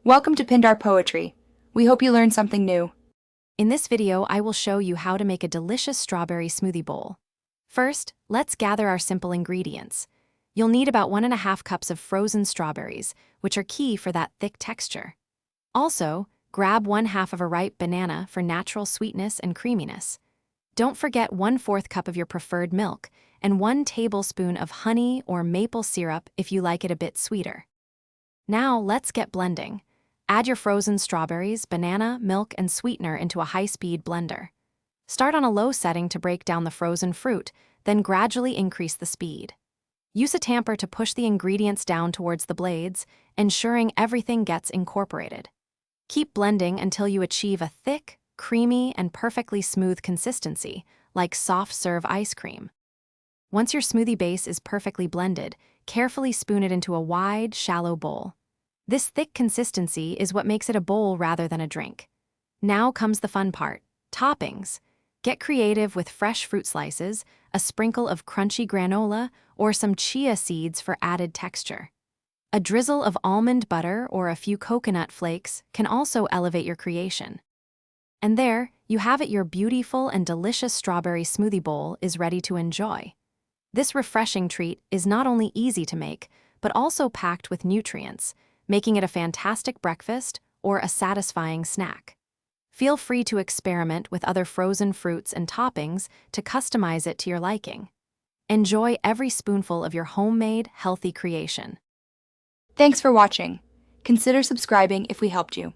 Welcome to Pindar Poetry. We hope you learned something new. In this video, I will show you how to make a delicious strawberry smoothie bowl. First, let's gather our simple ingredients. You'll need about 1.5 cups of frozen strawberries, which are key for that thick texture. Also, grab 1/2 of a ripe banana for natural sweetness and creaminess. Don't forget 1/4 cup of your preferred milk and 1 tablespoon of honey or maple syrup if you like it a bit sweeter. Now, let's get blending. Add your frozen strawberries, banana, milk, and sweetener into a high-speed blender. Start on a low setting to break down the frozen fruit, then gradually increase the speed. Use a tamper to push the ingredients down towards the blades, ensuring everything gets incorporated. Keep blending until you achieve a thick, creamy, and perfectly smooth consistency, like soft-serve ice cream. Once your smoothie base is perfectly blended, carefully spoon it into a wide, shallow bowl. This thick consistency is what makes it a bowl rather than a drink. Now comes the fun part, toppings. Get creative with fresh fruit slices, a sprinkle of crunchy granola, or some chia seeds for added texture. A drizzle of almond butter or a few coconut flakes can also elevate your creation. And there, you have it, your beautiful and delicious strawberry smoothie bowl is ready to enjoy. This refreshing treat is not only easy to make, but also packed with nutrients, making it a fantastic breakfast or a satisfying snack. Feel free to experiment with other frozen fruits and toppings to customize it to your liking. Enjoy every spoonful of your homemade, healthy creation. Thanks for watching. Consider subscribing if we helped you.